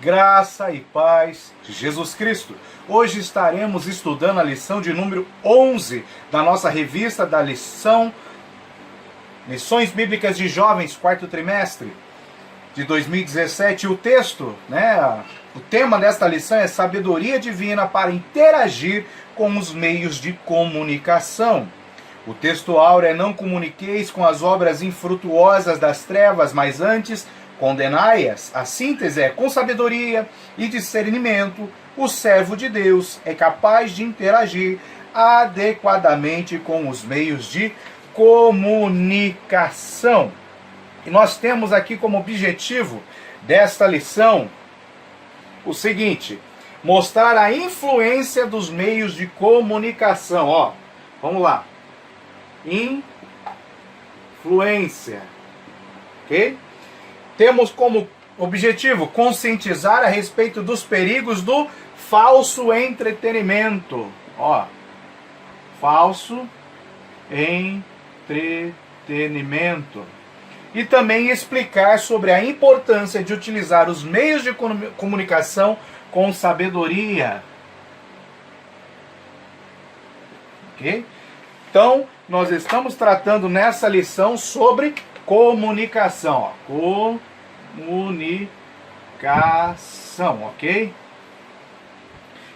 Graça e paz de Jesus Cristo. Hoje estaremos estudando a lição de número 11 da nossa revista da Lições Bíblicas de Jovens, quarto trimestre de 2017. O texto, o tema desta lição é sabedoria divina para interagir com os meios de comunicação. O texto áureo é: não comuniqueis com as obras infrutuosas das trevas, mas antes condenai-as. A síntese é: com sabedoria e discernimento, o servo de Deus é capaz de interagir adequadamente com os meios de comunicação. E nós temos aqui como objetivo desta lição o seguinte: mostrar a influência dos meios de comunicação. Vamos lá. Influência. Ok? Temos como objetivo conscientizar a respeito dos perigos do falso entretenimento. Falso entretenimento. E também explicar sobre a importância de utilizar os meios de comunicação com sabedoria. Ok? Então, nós estamos tratando nessa lição sobre comunicação. Comunicação, ok?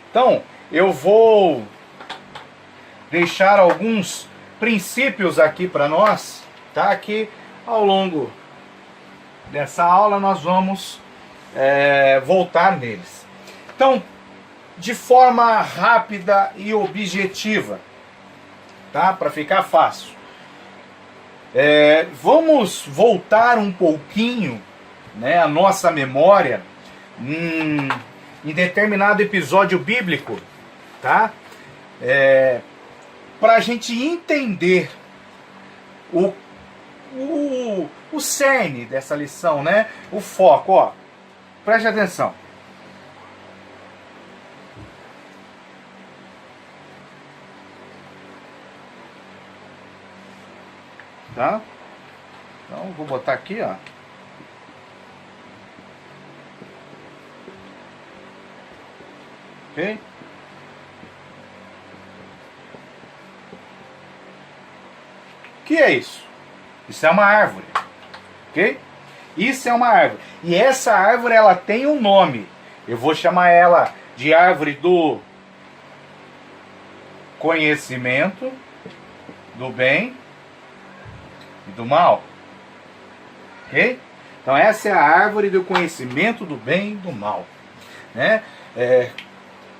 Então, eu vou deixar alguns princípios aqui para nós, tá? Que ao longo dessa aula nós vamos voltar neles. Então, de forma rápida e objetiva, tá? Para ficar fácil. Vamos voltar um pouquinho, a nossa memória em determinado episódio bíblico, tá? Para a gente entender o cerne dessa lição, o foco. Preste atenção. Tá? Então vou botar aqui, ok? O que é isso? Isso é uma árvore, ok? Isso é uma árvore. E essa árvore, ela tem um nome. Eu vou chamar ela de árvore do conhecimento do bem e do mal. Ok? Então essa é a árvore do conhecimento do bem e do mal.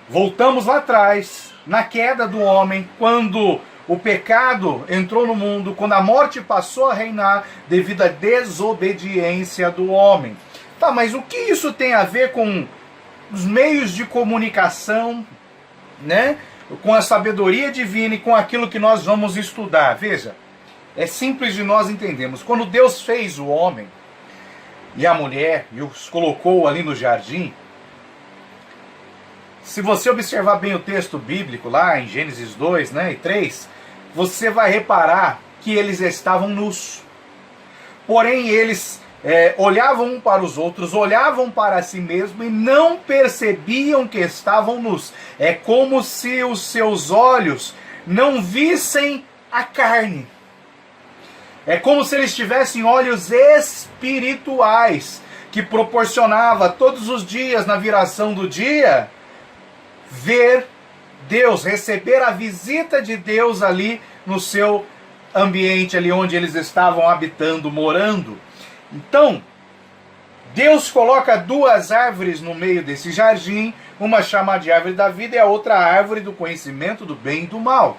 Voltamos lá atrás, na queda do homem, quando o pecado entrou no mundo, quando a morte passou a reinar devido à desobediência do homem. Tá, mas o que isso tem a ver com os meios de comunicação, com a sabedoria divina e com aquilo que nós vamos estudar? Veja, é simples de nós entendermos. Quando Deus fez o homem e a mulher e os colocou ali no jardim, se você observar bem o texto bíblico lá em Gênesis 2 e 3, você vai reparar que eles estavam nus. Porém, eles olhavam um para os outros, olhavam para si mesmos e não percebiam que estavam nus. É como se os seus olhos não vissem a carne. É como se eles tivessem olhos espirituais, que proporcionava todos os dias, na viração do dia, ver Deus, receber a visita de Deus ali no seu ambiente, ali onde eles estavam habitando, morando. Então, Deus coloca duas árvores no meio desse jardim, uma chamada de árvore da vida e a outra árvore do conhecimento do bem e do mal.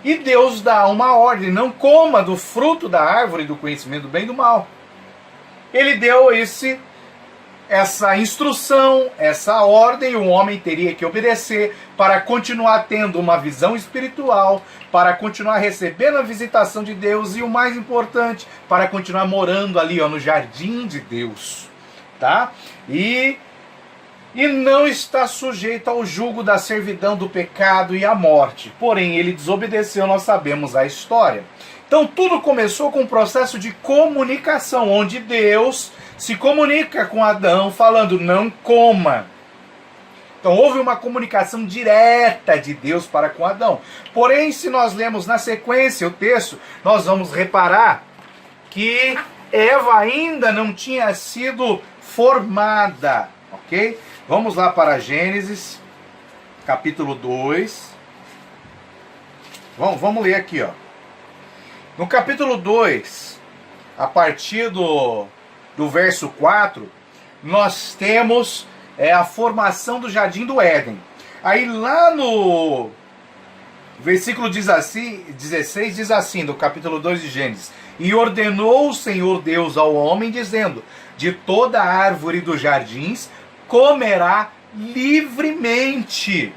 E Deus dá uma ordem: não coma do fruto da árvore do conhecimento do bem e do mal. Ele deu essa instrução, essa ordem, o homem teria que obedecer para continuar tendo uma visão espiritual, para continuar recebendo a visitação de Deus e, o mais importante, para continuar morando ali no jardim de Deus. Tá? E não está sujeito ao jugo da servidão do pecado e à morte. Porém, ele desobedeceu, nós sabemos a história. Então tudo começou com um processo de comunicação, onde Deus se comunica com Adão falando, não coma. Então houve uma comunicação direta de Deus para com Adão. Porém, se nós lemos na sequência o texto, nós vamos reparar que Eva ainda não tinha sido formada, ok? Vamos lá para Gênesis, capítulo 2. Vamos ler aqui, ó. No capítulo 2, a partir do verso 4, nós temos a formação do Jardim do Éden. Aí lá no versículo 16 diz assim, do capítulo 2 de Gênesis: E ordenou o Senhor Deus ao homem, dizendo, de toda árvore dos jardins comerá livremente.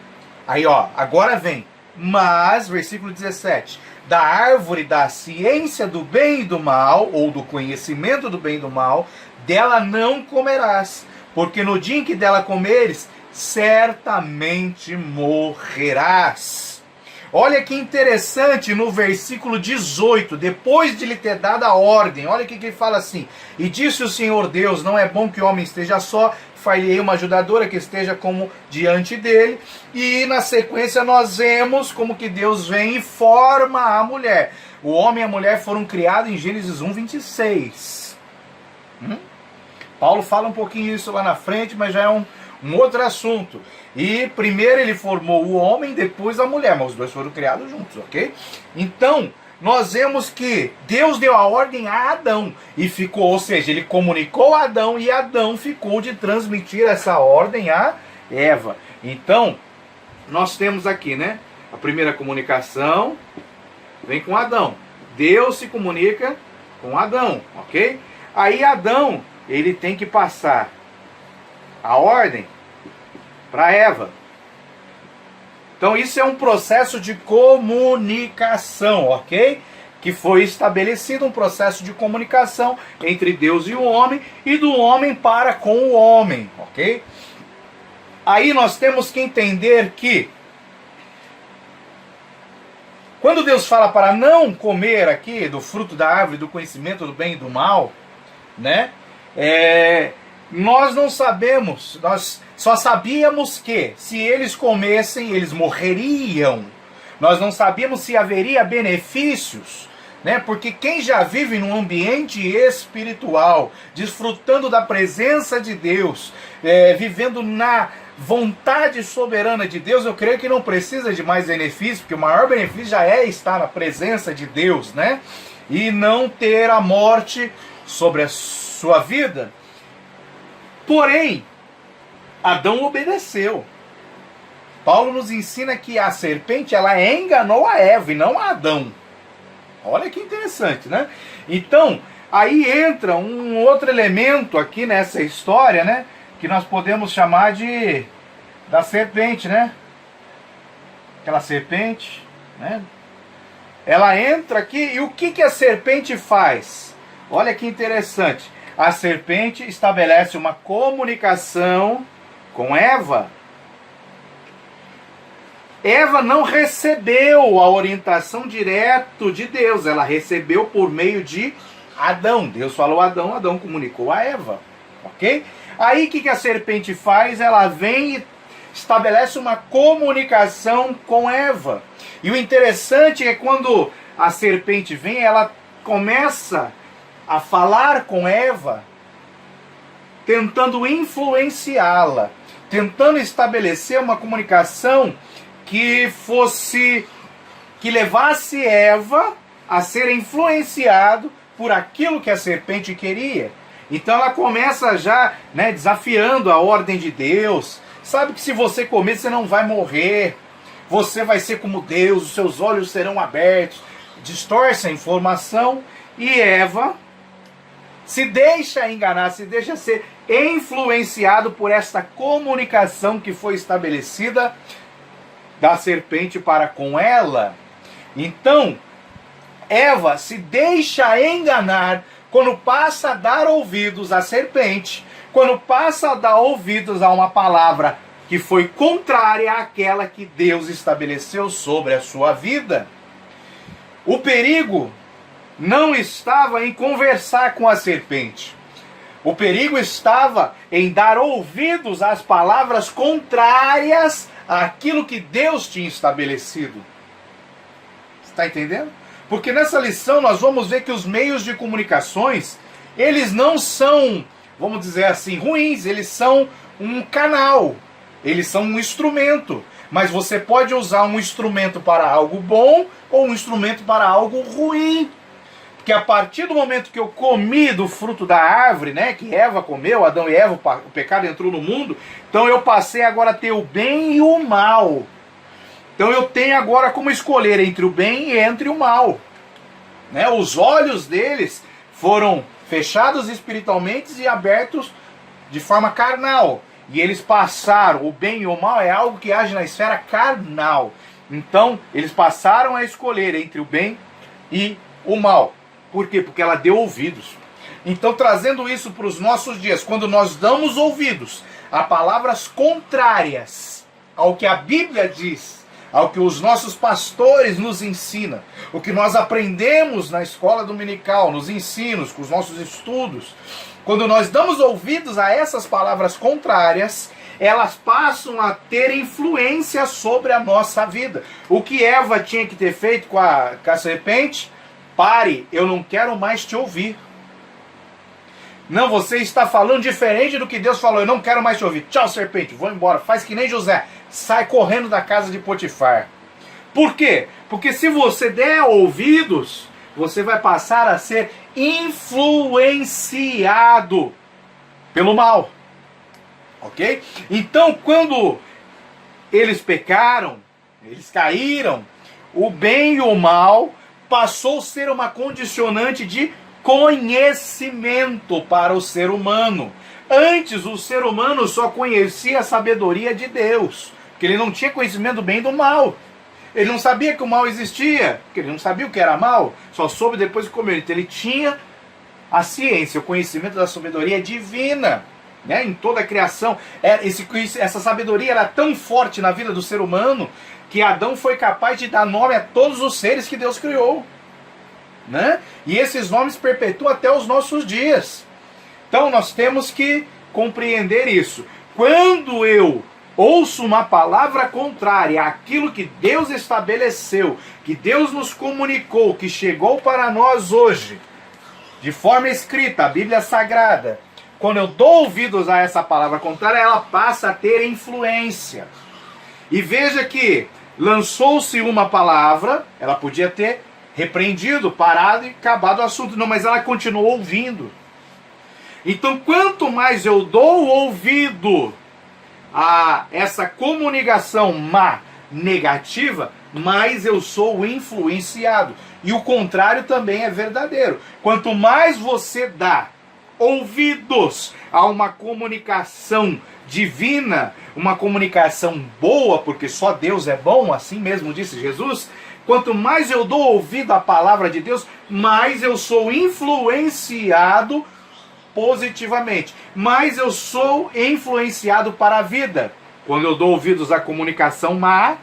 Aí ó, agora vem, mas, versículo 17, da árvore da ciência do bem e do mal, ou do conhecimento do bem e do mal, dela não comerás, porque no dia em que dela comeres, certamente morrerás. Olha que interessante no versículo 18, depois de lhe ter dado a ordem, olha o que ele fala assim: E disse o Senhor Deus, não é bom que o homem esteja só, far-lhe-ei uma ajudadora que esteja como diante dele. E na sequência nós vemos como que Deus vem e forma a mulher. O homem e a mulher foram criados em Gênesis 1, 26. Paulo fala um pouquinho isso lá na frente, mas já é um outro assunto. E primeiro ele formou o homem, depois a mulher, mas os dois foram criados juntos, ok? Então, nós vemos que Deus deu a ordem a Adão, e ficou, ou seja, ele comunicou a Adão, e Adão ficou de transmitir essa ordem a Eva. Então, nós temos aqui, né, a primeira comunicação vem com Adão. Deus se comunica com Adão, ok? Aí Adão, ele tem que passar a ordem para Eva. Então isso é um processo de comunicação, ok? Que foi estabelecido um processo de comunicação entre Deus e o homem, e do homem para com o homem, ok? Aí nós temos que entender que quando Deus fala para não comer aqui do fruto da árvore do conhecimento do bem e do mal, né? Nós não sabemos, nós só sabíamos que se eles comessem, eles morreriam. Nós não sabíamos se haveria benefícios, né? Porque quem já vive num ambiente espiritual, desfrutando da presença de Deus, vivendo na vontade soberana de Deus, eu creio que não precisa de mais benefício, porque o maior benefício já é estar na presença de Deus, né? E não ter a morte sobre a sua vida. Porém, Adão obedeceu. Paulo nos ensina que a serpente, ela enganou a Eva e não a Adão. Olha que interessante, né? Então, aí entra um outro elemento aqui nessa história, né? Que nós podemos chamar da serpente, né? Aquela serpente, né? Ela entra aqui e o que a serpente faz? Olha que interessante. A serpente estabelece uma comunicação com Eva. Eva não recebeu a orientação direto de Deus, ela recebeu por meio de Adão. Deus falou a Adão, Adão comunicou a Eva, ok? Aí o que a serpente faz? Ela vem e estabelece uma comunicação com Eva. E o interessante é quando a serpente vem, ela começa a falar com Eva, tentando influenciá-la, tentando estabelecer uma comunicação que levasse Eva a ser influenciado por aquilo que a serpente queria. Então ela começa já, né, desafiando a ordem de Deus. Sabe que se você comer, você não vai morrer. Você vai ser como Deus, os seus olhos serão abertos. Distorce a informação e Eva se deixa enganar, se deixa ser influenciado por esta comunicação que foi estabelecida da serpente para com ela. Então, Eva se deixa enganar quando passa a dar ouvidos à serpente, quando passa a dar ouvidos a uma palavra que foi contrária àquela que Deus estabeleceu sobre a sua vida. O perigo não estava em conversar com a serpente. O perigo estava em dar ouvidos às palavras contrárias àquilo que Deus tinha estabelecido. Está entendendo? Porque nessa lição nós vamos ver que os meios de comunicações, eles não são, vamos dizer assim, ruins, eles são um canal, eles são um instrumento. Mas você pode usar um instrumento para algo bom ou um instrumento para algo ruim. Porque a partir do momento que eu comi do fruto da árvore, né, que Eva comeu, Adão e Eva, o pecado entrou no mundo, então eu passei agora a ter o bem e o mal. Então eu tenho agora como escolher entre o bem e entre o mal. Né? Os olhos deles foram fechados espiritualmente e abertos de forma carnal. E eles passaram, o bem e o mal é algo que age na esfera carnal. Então eles passaram a escolher entre o bem e o mal. Por quê? Porque ela deu ouvidos. Então, trazendo isso para os nossos dias, quando nós damos ouvidos a palavras contrárias ao que a Bíblia diz, ao que os nossos pastores nos ensinam, o que nós aprendemos na escola dominical, nos ensinos, com os nossos estudos, quando nós damos ouvidos a essas palavras contrárias, elas passam a ter influência sobre a nossa vida. O que Eva tinha que ter feito com a serpente? Pare, eu não quero mais te ouvir. Não, você está falando diferente do que Deus falou, eu não quero mais te ouvir. Tchau, serpente, vou embora. Faz que nem José, sai correndo da casa de Potifar. Por quê? Porque se você der ouvidos, você vai passar a ser influenciado pelo mal. Ok? Então, quando eles pecaram, eles caíram, o bem e o mal passou a ser uma condicionante de conhecimento para o ser humano. Antes, o ser humano só conhecia a sabedoria de Deus, porque ele não tinha conhecimento do bem e do mal. Ele não sabia que o mal existia, porque ele não sabia o que era mal, só soube depois de comer. Então ele tinha a ciência, o conhecimento da sabedoria divina, né, em toda a criação. Essa sabedoria era tão forte na vida do ser humano que Adão foi capaz de dar nome a todos os seres que Deus criou, né? E esses nomes perpetuam até os nossos dias. Então nós temos que compreender isso. Quando eu ouço uma palavra contrária àquilo que Deus estabeleceu, que Deus nos comunicou, que chegou para nós hoje, de forma escrita, a Bíblia Sagrada, quando eu dou ouvidos a essa palavra contrária, ela passa a ter influência. E veja que lançou-se uma palavra, ela podia ter repreendido, parado e acabado o assunto. Não, mas ela continuou ouvindo. Então, quanto mais eu dou ouvido a essa comunicação má, negativa, mais eu sou influenciado. E o contrário também é verdadeiro. Quanto mais você dá ouvidos a uma comunicação divina, uma comunicação boa, porque só Deus é bom, assim mesmo disse Jesus, quanto mais eu dou ouvido à palavra de Deus, mais eu sou influenciado positivamente, mais eu sou influenciado para a vida. Quando eu dou ouvidos à comunicação má,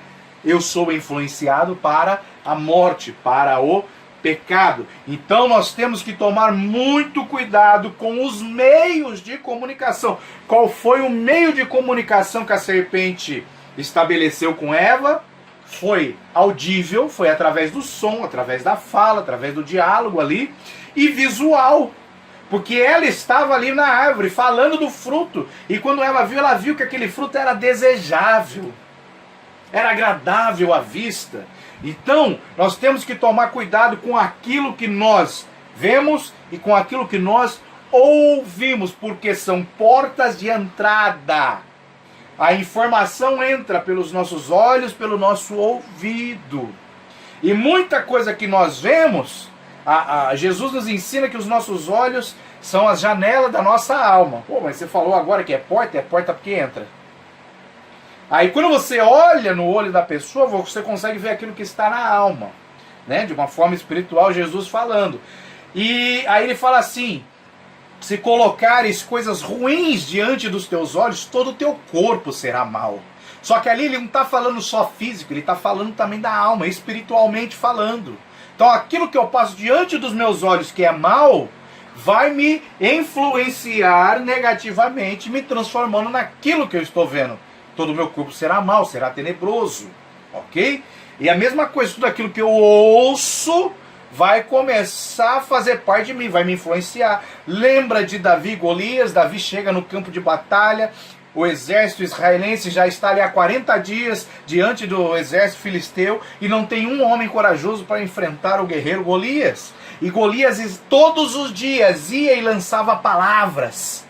eu sou influenciado para a morte, para o pecado. Então nós temos que tomar muito cuidado com os meios de comunicação. Qual foi o meio de comunicação que a serpente estabeleceu com Eva? Foi audível, foi através do som, através da fala, através do diálogo ali, e visual. Porque ela estava ali na árvore, falando do fruto. E quando ela viu que aquele fruto era desejável, era agradável à vista. Então, nós temos que tomar cuidado com aquilo que nós vemos e com aquilo que nós ouvimos, porque são portas de entrada. A informação entra pelos nossos olhos, pelo nosso ouvido. E muita coisa que nós vemos, Jesus nos ensina que os nossos olhos são as janelas da nossa alma. Pô, mas você falou agora que é porta porque entra. Aí quando você olha no olho da pessoa, você consegue ver aquilo que está na alma, né? De uma forma espiritual, Jesus falando. E aí ele fala assim: se colocares coisas ruins diante dos teus olhos, todo o teu corpo será mau. Só que ali ele não está falando só físico, ele está falando também da alma, espiritualmente falando. Então aquilo que eu passo diante dos meus olhos que é mal, vai me influenciar negativamente, me transformando naquilo que eu estou vendo. Todo o meu corpo será mal, será tenebroso, ok? E a mesma coisa, tudo aquilo que eu ouço vai começar a fazer parte de mim, vai me influenciar. Lembra de Davi e Golias? Davi chega no campo de batalha, o exército israelense já está ali há 40 dias diante do exército filisteu e não tem um homem corajoso para enfrentar o guerreiro Golias. E Golias todos os dias ia e lançava palavras.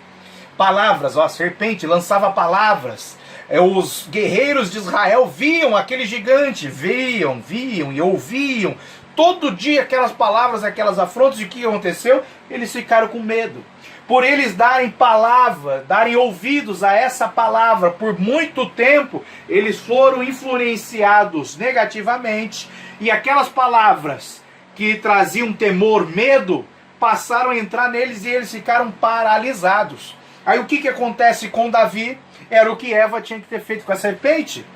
Palavras, ó, a serpente lançava palavras. Os guerreiros de Israel viam aquele gigante, viam e ouviam. Todo dia aquelas palavras, aquelas afrontas, e o que aconteceu? Eles ficaram com medo. Por eles darem palavra, darem ouvidos a essa palavra por muito tempo, eles foram influenciados negativamente. E aquelas palavras que traziam temor, medo, passaram a entrar neles e eles ficaram paralisados. Aí o que acontece com Davi? Era o que Eva tinha que ter feito com a serpente.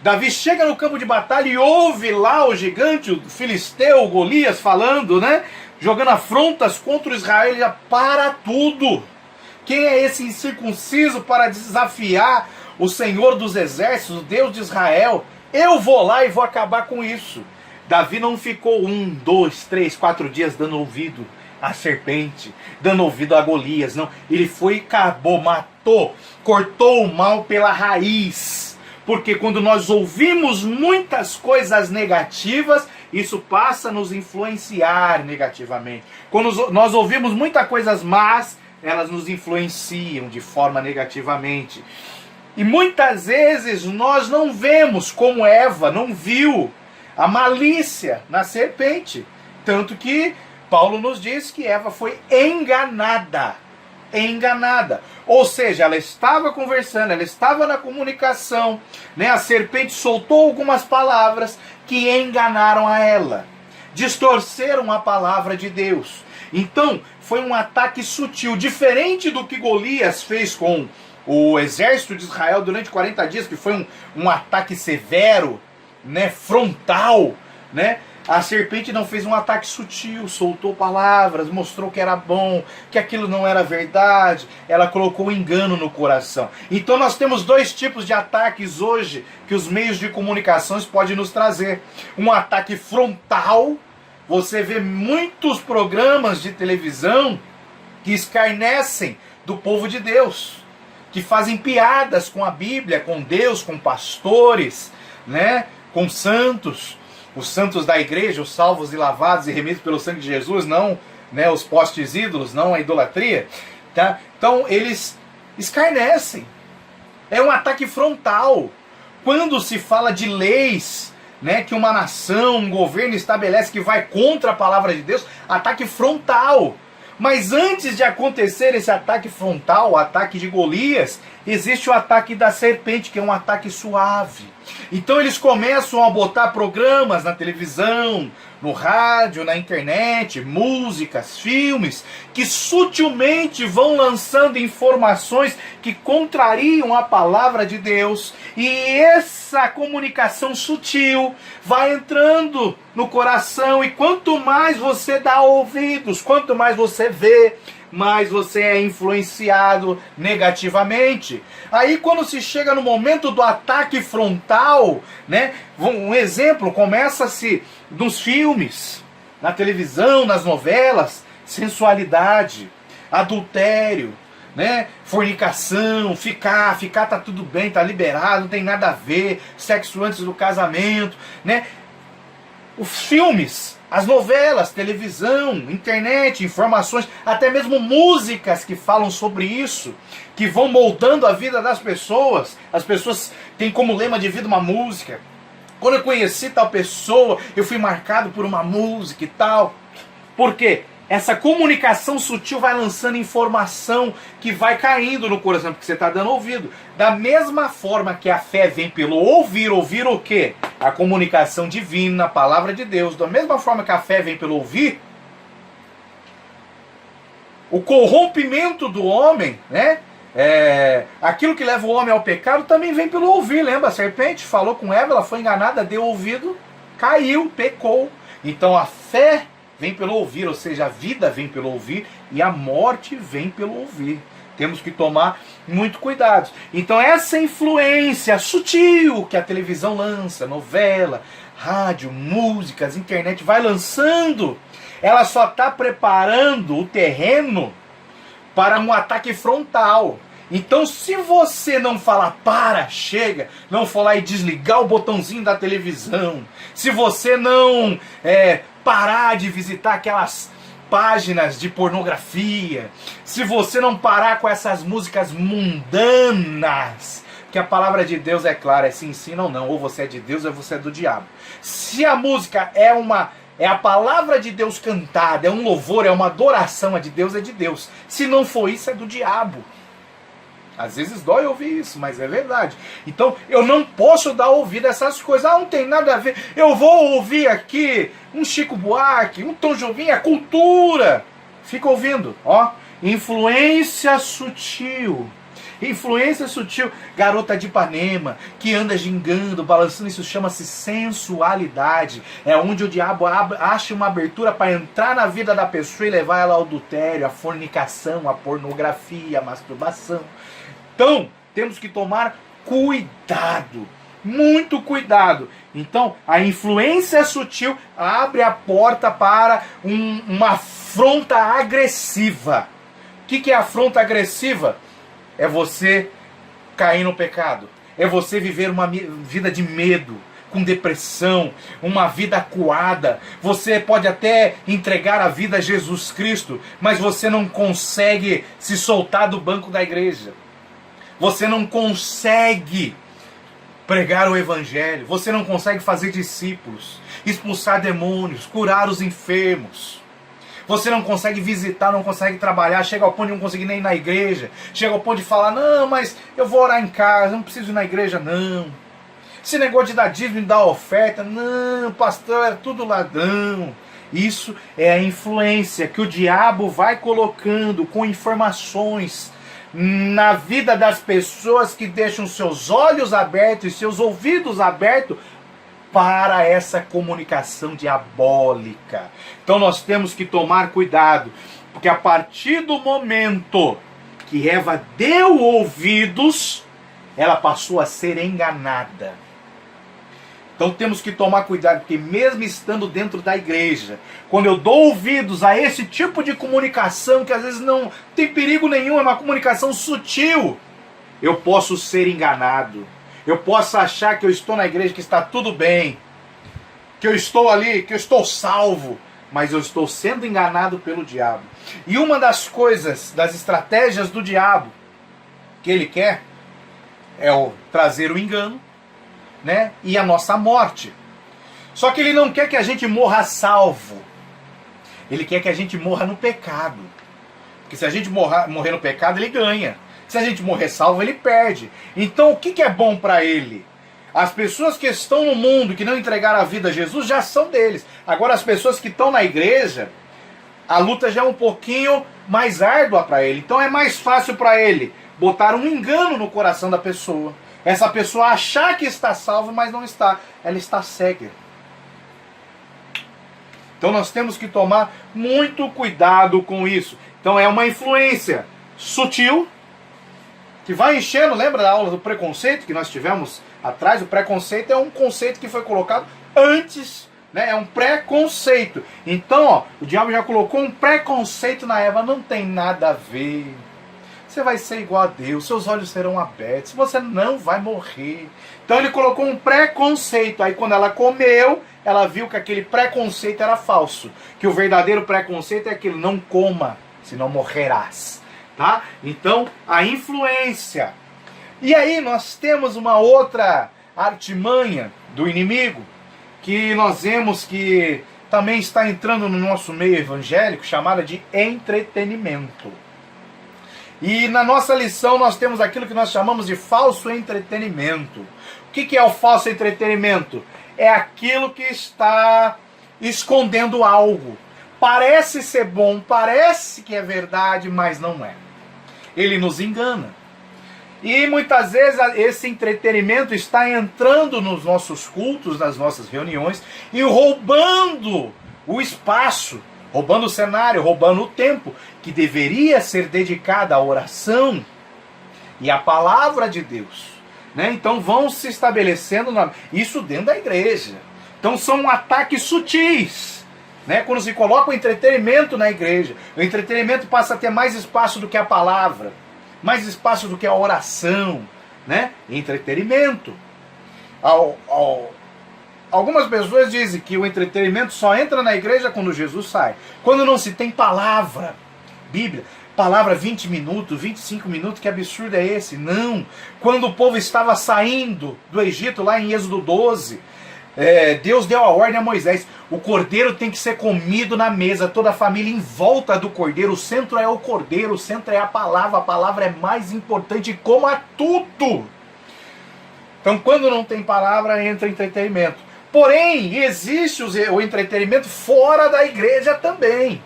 Davi chega no campo de batalha e ouve lá o gigante, o filisteu, o Golias falando, né? Jogando afrontas contra o Israel. Ele já para tudo. Quem é esse incircunciso para desafiar o Senhor dos exércitos, o Deus de Israel? Eu vou lá e vou acabar com isso. Davi não ficou 1, 2, 3, 4 dias dando ouvido à serpente, dando ouvido a Golias, não. Ele foi e acabou, matou, cortou o mal pela raiz. Porque quando nós ouvimos muitas coisas negativas, isso passa a nos influenciar negativamente. Quando nós ouvimos muitas coisas más, elas nos influenciam de forma negativamente. E muitas vezes nós não vemos como Eva não viu a malícia na serpente. Tanto que Paulo nos diz que Eva foi enganada. Enganada. Ou seja, ela estava conversando, ela estava na comunicação, né? A serpente soltou algumas palavras que enganaram a ela, distorceram a palavra de Deus. Então, foi um ataque sutil, diferente do que Golias fez com o exército de Israel durante 40 dias, que foi um ataque severo, né? Frontal, né? A serpente não fez um ataque sutil, soltou palavras, mostrou que era bom, que aquilo não era verdade. Ela colocou engano no coração. Então nós temos dois tipos de ataques hoje que os meios de comunicações podem nos trazer. Um ataque frontal. Você vê muitos programas de televisão que escarnecem do povo de Deus, que fazem piadas com a Bíblia, com Deus, com pastores, né, com santos. Os santos da igreja, os salvos e lavados e remidos pelo sangue de Jesus, não, né, os postes ídolos, não a idolatria. Tá? Então eles escarnecem. É um ataque frontal. Quando se fala de leis, né, que uma nação, um governo estabelece que vai contra a palavra de Deus, ataque frontal. Mas antes de acontecer esse ataque frontal, o ataque de Golias, existe o ataque da serpente, que é um ataque suave. Então eles começam a botar programas na televisão, no rádio, na internet, músicas, filmes, que sutilmente vão lançando informações que contrariam a palavra de Deus. E essa comunicação sutil vai entrando no coração. E quanto mais você dá ouvidos, quanto mais você vê, mais você é influenciado negativamente. Aí quando se chega no momento do ataque frontal, né, um exemplo, começa-se nos filmes, na televisão, nas novelas, sensualidade, adultério, né, fornicação, ficar tá tudo bem, tá liberado, não tem nada a ver, sexo antes do casamento, né? Os filmes, as novelas, televisão, internet, informações, até mesmo músicas que falam sobre isso, que vão moldando a vida das pessoas. As pessoas têm como lema de vida uma música. Quando eu conheci tal pessoa, eu fui marcado por uma música e tal. Por quê? Essa comunicação sutil vai lançando informação que vai caindo no coração, porque você está dando ouvido. Da mesma forma que a fé vem pelo ouvir, ouvir o quê? A comunicação divina, a palavra de Deus. Da mesma forma que a fé vem pelo ouvir, o corrompimento do homem, né? Aquilo que leva o homem ao pecado também vem pelo ouvir. Lembra? A serpente falou com Eva, ela foi enganada, deu ouvido caiu, pecou. Então a fé vem pelo ouvir, ou seja, a vida vem pelo ouvir e a morte vem pelo ouvir. Temos que tomar muito cuidado. Então essa influência sutil que a televisão lança, novela, rádio, músicas, internet vai lançando, ela só está preparando o terreno para um ataque frontal. Então se você não falar para, chega, não for lá e desligar o botãozinho da televisão, se você não parar de visitar aquelas páginas de pornografia, se você não parar com essas músicas mundanas, que a palavra de Deus é clara, é se ensina ou não, ou você é de Deus ou você é do diabo. Se a música é a palavra de Deus cantada, é um louvor, é uma adoração a de Deus, é de Deus. Se não for isso, é do diabo. Às vezes dói ouvir isso, mas é verdade. Então eu não posso dar ouvido a essas coisas. Não tem nada a ver. Eu vou ouvir aqui um Chico Buarque, um Tom Jobim, a cultura. Fica ouvindo, ó. Influência sutil. Influência sutil. Garota de Ipanema, que anda gingando, balançando, isso chama-se sensualidade. É onde o diabo acha uma abertura para entrar na vida da pessoa e levar ela ao adultério, a fornicação, a pornografia, a masturbação. Então, temos que tomar cuidado, muito cuidado. Então, a influência sutil abre a porta para uma afronta agressiva. O que é afronta agressiva? É você cair no pecado. É você viver uma vida de medo, com depressão, uma vida acuada. Você pode até entregar a vida a Jesus Cristo, mas você não consegue se soltar do banco da igreja. Você não consegue pregar o evangelho, você não consegue fazer discípulos, expulsar demônios, curar os enfermos. Você não consegue visitar, não consegue trabalhar, chega ao ponto de não conseguir nem ir na igreja, chega ao ponto de falar, não, mas eu vou orar em casa, não preciso ir na igreja, não. Esse negócio de dar dízimo e dar oferta, não, pastor, é tudo ladrão. Isso é a influência que o diabo vai colocando com informações na vida das pessoas que deixam seus olhos abertos e seus ouvidos abertos para essa comunicação diabólica. Então nós temos que tomar cuidado, porque a partir do momento que Eva deu ouvidos, ela passou a ser enganada. Então temos que tomar cuidado, porque mesmo estando dentro da igreja, quando eu dou ouvidos a esse tipo de comunicação, que às vezes não tem perigo nenhum, é uma comunicação sutil, eu posso ser enganado. Eu posso achar que eu estou na igreja, que está tudo bem, que eu estou ali, que eu estou salvo, mas eu estou sendo enganado pelo diabo. E uma das coisas, das estratégias do diabo, que ele quer, é trazer o engano, né? E a nossa morte. Só que ele não quer que a gente morra salvo. Ele quer que a gente morra no pecado. Porque se a gente morrer no pecado, ele ganha. Se a gente morrer salvo, ele perde. Então o que é bom para ele? As pessoas que estão no mundo, que não entregaram a vida a Jesus, já são deles. Agora as pessoas que estão na igreja, a luta já é um pouquinho mais árdua para ele. Então é mais fácil para ele botar um engano no coração da pessoa. Essa pessoa achar que está salva, mas não está. Ela está cega. Então nós temos que tomar muito cuidado com isso. Então é uma influência sutil, que vai enchendo. Lembra da aula do preconceito que nós tivemos atrás? O preconceito é um conceito que foi colocado antes, né? É um preconceito. Então, ó, o diabo já colocou um preconceito na Eva. Não tem nada a ver. Você vai ser igual a Deus, seus olhos serão abertos, você não vai morrer. Então ele colocou um preconceito. Aí quando ela comeu, ela viu que aquele preconceito era falso. Que o verdadeiro preconceito é aquilo: não coma, senão morrerás. Tá? Então, a influência. E aí nós temos uma outra artimanha do inimigo, que nós vemos que também está entrando no nosso meio evangélico, chamada de entretenimento. E na nossa lição nós temos aquilo que nós chamamos de falso entretenimento. O que é o falso entretenimento? É aquilo que está escondendo algo. Parece ser bom, parece que é verdade, mas não é. Ele nos engana. E muitas vezes esse entretenimento está entrando nos nossos cultos, nas nossas reuniões e roubando o espaço, roubando o cenário, roubando o tempo que deveria ser dedicado à oração e à palavra de Deus. Né? Então vão se estabelecendo isso dentro da igreja. Então são ataques sutis. Né? Quando se coloca o entretenimento na igreja, o entretenimento passa a ter mais espaço do que a palavra, mais espaço do que a oração, né? Entretenimento. Algumas pessoas dizem que o entretenimento só entra na igreja quando Jesus sai. Quando não se tem palavra, Bíblia, palavra 20 minutos, 25 minutos, que absurdo é esse? Não. Quando o povo estava saindo do Egito, lá em Êxodo 12, Deus deu a ordem a Moisés: o cordeiro tem que ser comido na mesa, toda a família em volta do cordeiro. O centro é o cordeiro, o centro é a palavra é mais importante, como a tudo. Então, quando não tem palavra, entra entretenimento. Porém, existe o entretenimento fora da igreja também.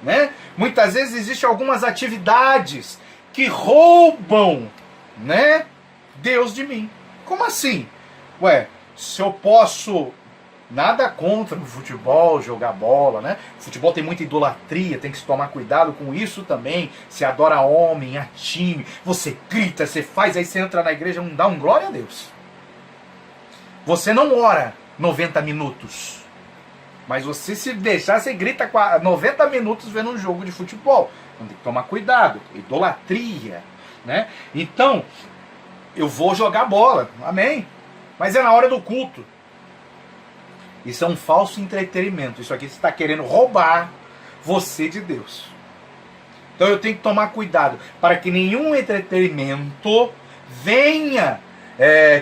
Né? Muitas vezes existem algumas atividades que roubam, né, Deus de mim. Como assim? Ué, se eu posso... Nada contra o futebol, jogar bola, né? O futebol tem muita idolatria, tem que se tomar cuidado com isso também. Se adora homem, a time, você grita, você faz, aí você entra na igreja, não dá um glória a Deus. Você não ora 90 minutos, mas você, se deixar, você grita 90 minutos vendo um jogo de futebol. Então tem que tomar cuidado, idolatria, né? Então, eu vou jogar bola, amém? Mas é na hora do culto. Isso é um falso entretenimento. Isso aqui você está querendo roubar você de Deus. Então eu tenho que tomar cuidado para que nenhum entretenimento venha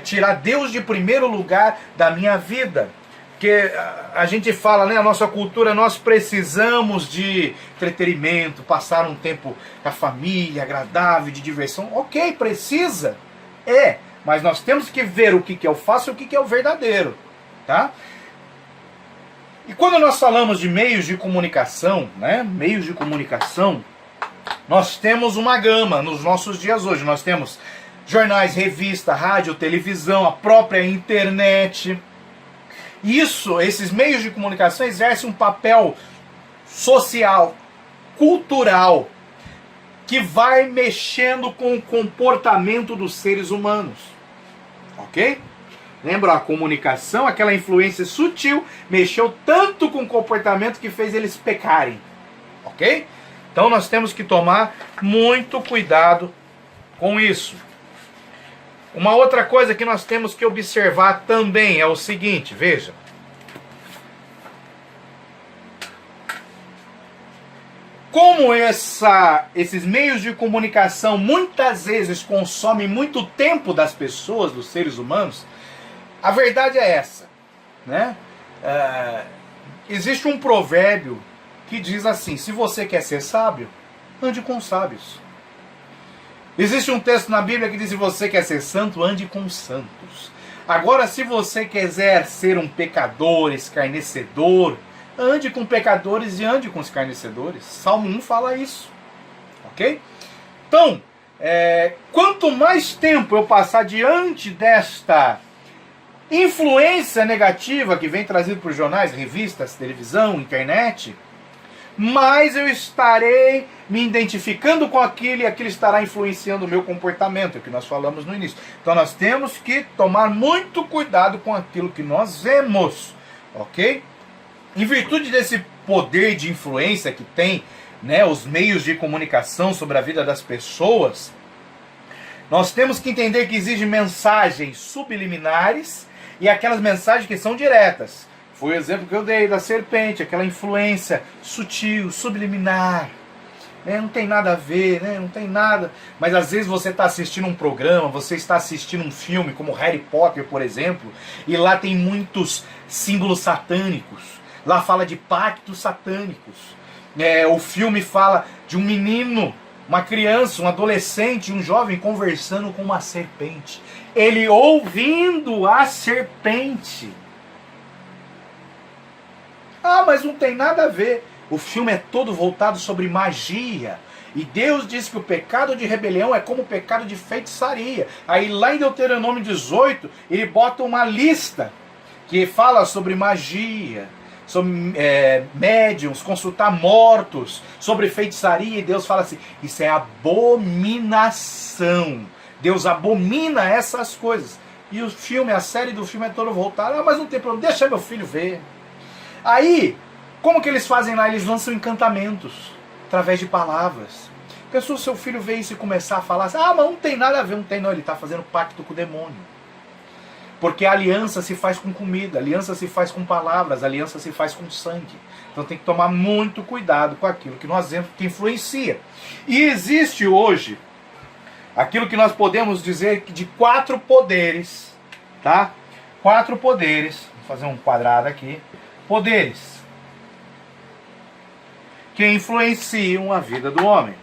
tirar Deus de primeiro lugar da minha vida. Porque a gente fala, né, a nossa cultura, nós precisamos de entretenimento, passar um tempo com a família, agradável, de diversão. Ok, precisa. Mas nós temos que ver o que é o falso e o que é o verdadeiro. Tá? E quando nós falamos de meios de comunicação, né, meios de comunicação, nós temos uma gama nos nossos dias hoje. Nós temos jornais, revista, rádio, televisão, a própria internet. Esses meios de comunicação exercem um papel social, cultural, que vai mexendo com o comportamento dos seres humanos. Ok? Lembra, a comunicação, aquela influência sutil, mexeu tanto com o comportamento que fez eles pecarem. Ok? Então nós temos que tomar muito cuidado com isso. Uma outra coisa que nós temos que observar também é o seguinte, veja. Como esses meios de comunicação muitas vezes consomem muito tempo das pessoas, dos seres humanos, a verdade é essa, né? Existe um provérbio que diz assim: se você quer ser sábio, ande com sábios. Existe um texto na Bíblia que diz: se você quer ser santo, ande com santos. Agora, se você quiser ser um pecador, escarnecedor, ande com pecadores e ande com escarnecedores. Salmo 1 fala isso. Ok? Então, quanto mais tempo eu passar diante desta influência negativa que vem trazida por jornais, revistas, televisão, internet, mais eu estarei me identificando com aquilo e aquilo estará influenciando o meu comportamento, é o que nós falamos no início. Então nós temos que tomar muito cuidado com aquilo que nós vemos, ok? Em virtude desse poder de influência que tem, né, os meios de comunicação sobre a vida das pessoas, nós temos que entender que existem mensagens subliminares e aquelas mensagens que são diretas. Foi o exemplo que eu dei da serpente, aquela influência sutil, subliminar. Não tem nada a ver, né? Não tem nada. Mas às vezes você está assistindo um programa, você está assistindo um filme, como Harry Potter, por exemplo, e lá tem muitos símbolos satânicos. Lá fala de pactos satânicos. O filme fala de um menino, uma criança, um adolescente, um jovem conversando com uma serpente. Ele ouvindo a serpente. Mas não tem nada a ver. O filme é todo voltado sobre magia. E Deus diz que o pecado de rebelião é como o pecado de feitiçaria. Aí lá em Deuteronômio 18, ele bota uma lista que fala sobre magia, sobre médiums, consultar mortos, sobre feitiçaria, e Deus fala assim, isso é abominação. Deus abomina essas coisas. E o filme, a série do filme é toda voltada, mas não tem problema, deixa meu filho ver. Aí, como que eles fazem lá? Eles lançam encantamentos, através de palavras. Pensou seu filho ver isso e começar a falar assim, mas não tem nada a ver, não tem não, ele está fazendo pacto com o demônio. Porque a aliança se faz com comida, a aliança se faz com palavras, a aliança se faz com sangue. Então tem que tomar muito cuidado com aquilo que nós vemos que influencia. E existe hoje aquilo que nós podemos dizer de 4 poderes, tá? 4 poderes, vou fazer um quadrado aqui. Poderes que influenciam a vida do homem.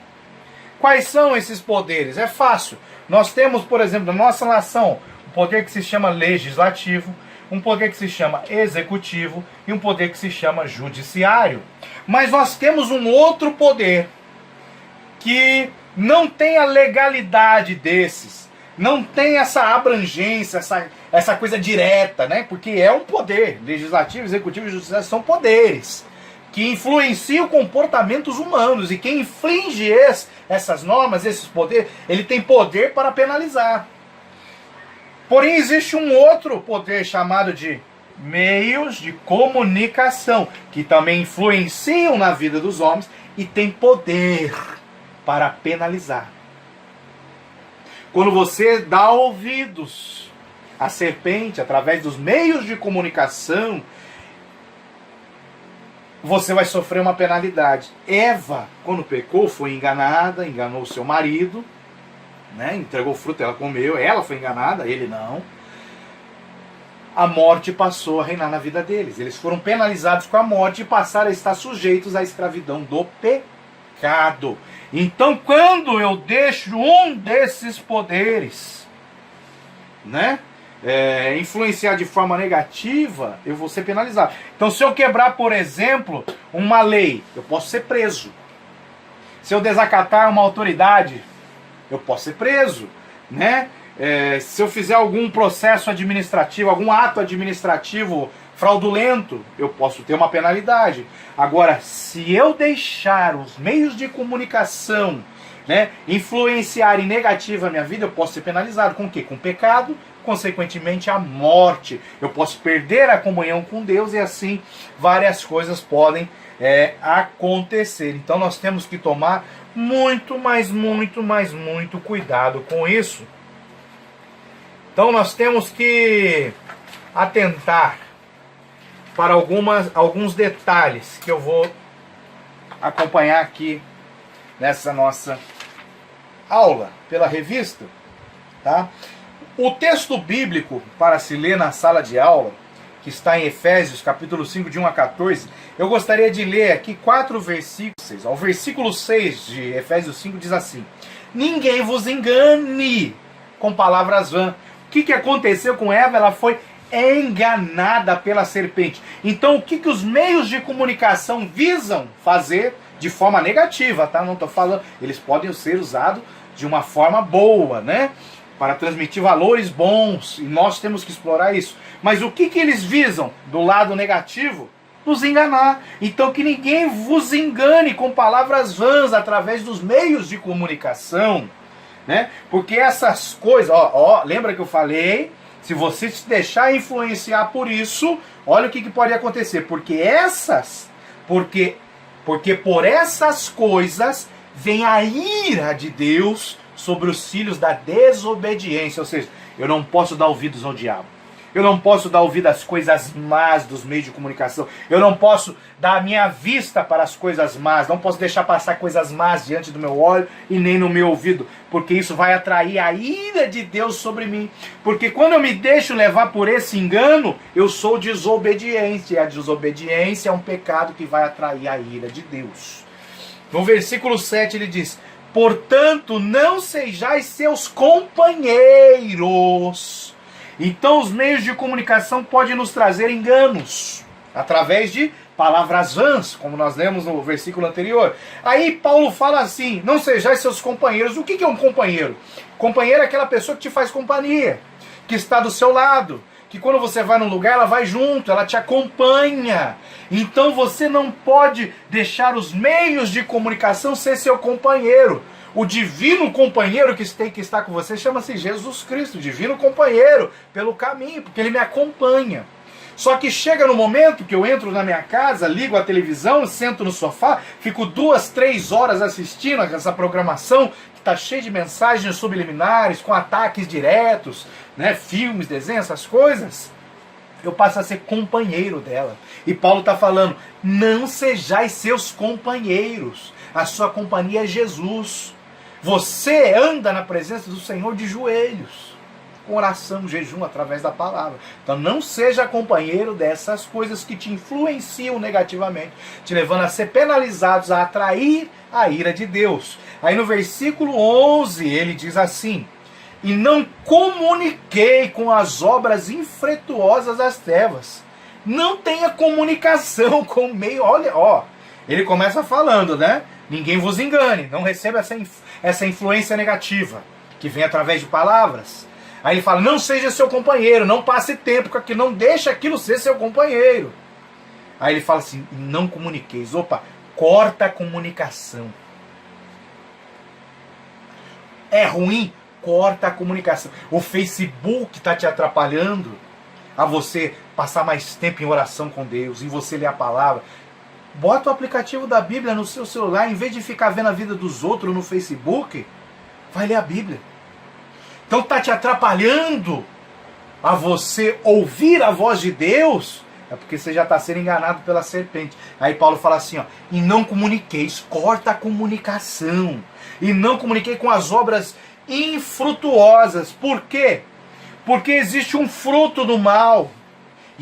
Quais são esses poderes? É fácil. Nós temos, por exemplo, na nossa nação, um poder que se chama legislativo, um poder que se chama executivo e um poder que se chama judiciário. Mas nós temos um outro poder que não tem a legalidade desses, não tem essa abrangência, essa coisa direta, né? Porque é um poder. Legislativo, executivo e judiciário são poderes que influenciam comportamentos humanos. E quem infringe essas normas, esses poderes, ele tem poder para penalizar. Porém, existe um outro poder chamado de meios de comunicação, que também influenciam na vida dos homens e tem poder para penalizar. Quando você dá ouvidos à serpente através dos meios de comunicação, você vai sofrer uma penalidade. Eva, quando pecou, foi enganada, enganou seu marido, né? Entregou fruto, ela comeu, ela foi enganada, ele não. A morte passou a reinar na vida deles. Eles foram penalizados com a morte e passaram a estar sujeitos à escravidão do pecado. Então, quando eu deixo um desses poderes, né, influenciar de forma negativa, eu vou ser penalizado. Então, se eu quebrar, por exemplo, uma lei, eu posso ser preso. Se eu desacatar uma autoridade, eu posso ser preso, né? Se eu fizer algum processo administrativo, algum ato administrativo fraudulento, eu posso ter uma penalidade. Agora, se eu deixar os meios de comunicação, né, influenciarem negativa a minha vida, eu posso ser penalizado. Com o quê? Com pecado, consequentemente a morte. Eu posso perder a comunhão com Deus e assim várias coisas podem acontecer. Então nós temos que tomar muito cuidado com isso. Então nós temos que atentar para alguns detalhes que eu vou acompanhar aqui nessa nossa aula pela revista, tá? O texto bíblico para se ler na sala de aula, que está em Efésios, capítulo 5, de 1 a 14, eu gostaria de ler aqui 4 versículos. O versículo 6 de Efésios 5 diz assim: ninguém vos engane com palavras vãs. O que aconteceu com Eva? Ela foi enganada pela serpente. Então, o que os meios de comunicação visam fazer de forma negativa, tá? Não estou falando, eles podem ser usados de uma forma boa, né? Para transmitir valores bons, e nós temos que explorar isso. Mas o que eles visam do lado negativo? Nos enganar. Então que ninguém vos engane com palavras vãs através dos meios de comunicação, né? Porque essas coisas, lembra que eu falei? Se você se deixar influenciar por isso, olha o que pode acontecer. Porque por essas coisas vem a ira de Deus sobre os filhos da desobediência. Ou seja, eu não posso dar ouvidos ao diabo. Eu não posso dar ouvido às coisas más dos meios de comunicação. Eu não posso dar a minha vista para as coisas más. Não posso deixar passar coisas más diante do meu olho e nem no meu ouvido. Porque isso vai atrair a ira de Deus sobre mim. Porque quando eu me deixo levar por esse engano, eu sou desobediente. E a desobediência é um pecado que vai atrair a ira de Deus. No versículo 7 ele diz: portanto, não sejais seus companheiros. Então os meios de comunicação podem nos trazer enganos, através de palavras vãs, como nós lemos no versículo anterior. Aí Paulo fala assim, não sejais seus companheiros. O que é um companheiro? Companheiro é aquela pessoa que te faz companhia, que está do seu lado, que quando você vai num lugar, ela vai junto, ela te acompanha. Então você não pode deixar os meios de comunicação ser seu companheiro. O divino companheiro que tem que estar com você chama-se Jesus Cristo, divino companheiro, pelo caminho, porque ele me acompanha. Só que chega no momento que eu entro na minha casa, ligo a televisão, sento no sofá, fico 2, 3 horas assistindo essa programação que está cheia de mensagens subliminares, com ataques diretos, né, filmes, desenhos, essas coisas. Eu passo a ser companheiro dela. E Paulo está falando, não sejais seus companheiros. A sua companhia é Jesus. Você anda na presença do Senhor de joelhos, com oração, jejum, através da palavra. Então não seja companheiro dessas coisas que te influenciam negativamente, te levando a ser penalizados, a atrair a ira de Deus. Aí no versículo 11 ele diz assim, e não comuniquei com as obras infrutuosas das trevas. Não tenha comunicação com o meio. Olha, ó, ele começa falando, né? Ninguém vos engane, não receba essa influência negativa que vem através de palavras. Aí ele fala, não seja seu companheiro, não passe tempo com aquilo, não deixe aquilo ser seu companheiro. Aí ele fala assim, não comuniqueis. Opa, corta a comunicação. É ruim? Corta a comunicação. O Facebook está te atrapalhando a você passar mais tempo em oração com Deus, em você ler a palavra. Bota o aplicativo da Bíblia no seu celular, em vez de ficar vendo a vida dos outros no Facebook, vai ler a Bíblia. Então está te atrapalhando a você ouvir a voz de Deus, é porque você já está sendo enganado pela serpente. Aí Paulo fala assim, ó, e não comuniqueis, corta a comunicação. E não comuniquei com as obras infrutuosas. Por quê? Porque existe um fruto do mal.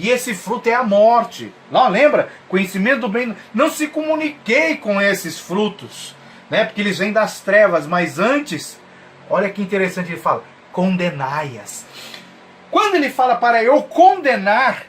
E esse fruto é a morte. Não, lembra? Conhecimento do bem. Não se comuniquei com esses frutos, né? Porque eles vêm das trevas. Mas antes, olha que interessante, ele fala, condenai-as. Quando ele fala para eu condenar,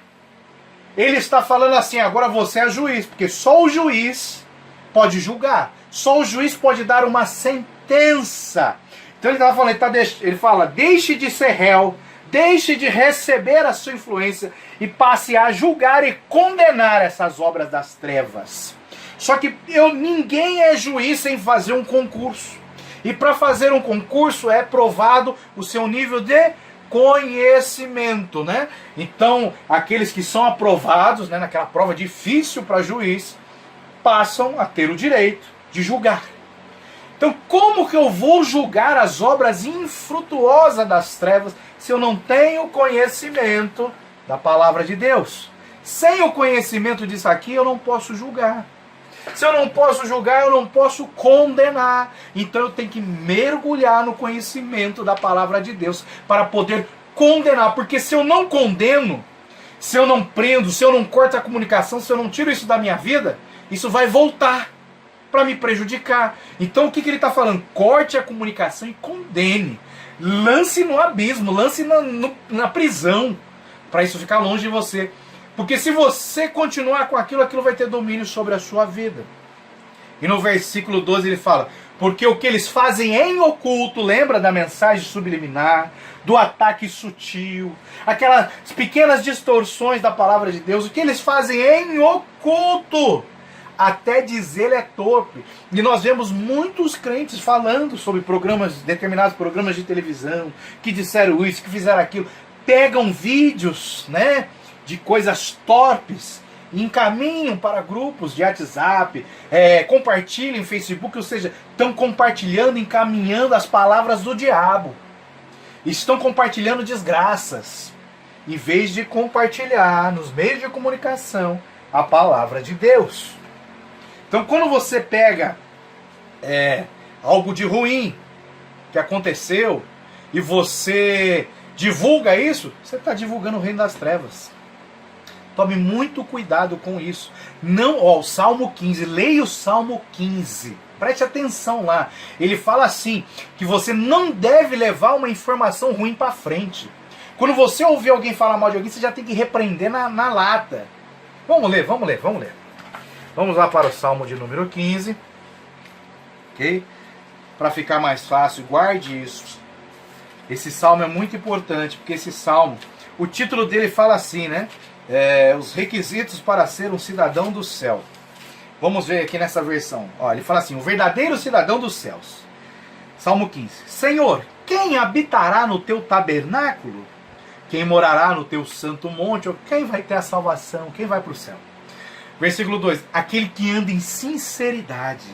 ele está falando assim, agora você é juiz. Porque só o juiz pode julgar. Só o juiz pode dar uma sentença. Então ele estava falando, ele fala, deixe de ser réu, deixe de receber a sua influência e passe a julgar e condenar essas obras das trevas. Só que ninguém é juiz sem fazer um concurso. E para fazer um concurso é provado o seu nível de conhecimento, né? Então, aqueles que são aprovados, né, naquela prova difícil para juiz, passam a ter o direito de julgar. Então, como que eu vou julgar as obras infrutuosas das trevas se eu não tenho conhecimento da palavra de Deus? Sem o conhecimento disso aqui, eu não posso julgar. Se eu não posso julgar, eu não posso condenar. Então eu tenho que mergulhar no conhecimento da palavra de Deus para poder condenar. Porque se eu não condeno, se eu não prendo, se eu não corto a comunicação, se eu não tiro isso da minha vida, isso vai voltar para me prejudicar. Então o que ele está falando? Corte a comunicação e condene. Lance no abismo, lance na prisão, para isso ficar longe de você. Porque se você continuar com aquilo, aquilo vai ter domínio sobre a sua vida. E no versículo 12 ele fala, porque o que eles fazem em oculto, lembra da mensagem subliminar, do ataque sutil, aquelas pequenas distorções da palavra de Deus, o que eles fazem em oculto, até dizer é torpe. E nós vemos muitos crentes falando sobre determinados programas de televisão, que disseram isso, que fizeram aquilo, pegam vídeos, né, de coisas torpes, e encaminham para grupos de WhatsApp, compartilham em Facebook, ou seja, estão compartilhando, encaminhando as palavras do diabo. Estão compartilhando desgraças, em vez de compartilhar nos meios de comunicação a palavra de Deus. Então quando você pega algo de ruim que aconteceu e você divulga isso, você está divulgando o reino das trevas. Tome muito cuidado com isso. Não, o Salmo 15, leia o Salmo 15. Preste atenção lá. Ele fala assim, que você não deve levar uma informação ruim para frente. Quando você ouvir alguém falar mal de alguém, você já tem que repreender na lata. Vamos ler. Vamos lá para o Salmo de número 15. Ok? Para ficar mais fácil, guarde isso. Esse salmo é muito importante, porque esse salmo, o título dele fala assim, né? Os requisitos para ser um cidadão do céu. Vamos ver aqui nessa versão. Ó, ele fala assim, o verdadeiro cidadão dos céus. Salmo 15. Senhor, quem habitará no teu tabernáculo? Quem morará no teu santo monte? Ou quem vai ter a salvação? Quem vai para o céu? Versículo 2. Aquele que anda em sinceridade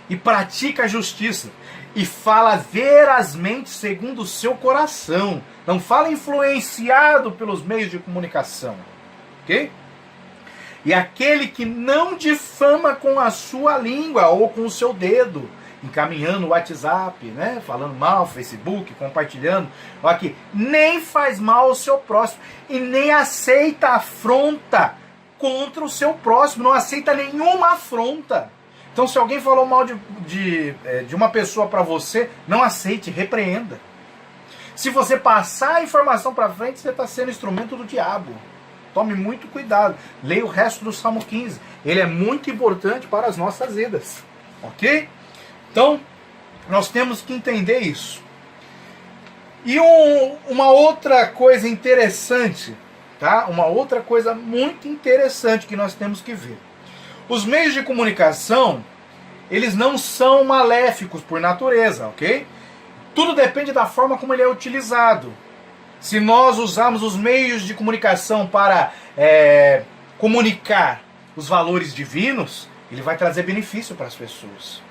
e pratica a justiça e fala verazmente segundo o seu coração. Não fala influenciado pelos meios de comunicação. Ok? E aquele que não difama com a sua língua ou com o seu dedo, encaminhando o WhatsApp, né? Falando mal, Facebook, compartilhando. Aqui, nem faz mal ao seu próximo e nem aceita afronta contra o seu próximo, não aceita nenhuma afronta. Então, se alguém falou mal de uma pessoa para você, não aceite, repreenda. Se você passar a informação para frente, você está sendo instrumento do diabo. Tome muito cuidado. Leia o resto do Salmo 15. Ele é muito importante para as nossas vidas. Ok? Então, nós temos que entender isso. E uma outra coisa interessante, tá? Uma outra coisa muito interessante que nós temos que ver. Os meios de comunicação, eles não são maléficos por natureza, ok? Tudo depende da forma como ele é utilizado. Se nós usarmos os meios de comunicação para comunicar os valores divinos, ele vai trazer benefício para as pessoas.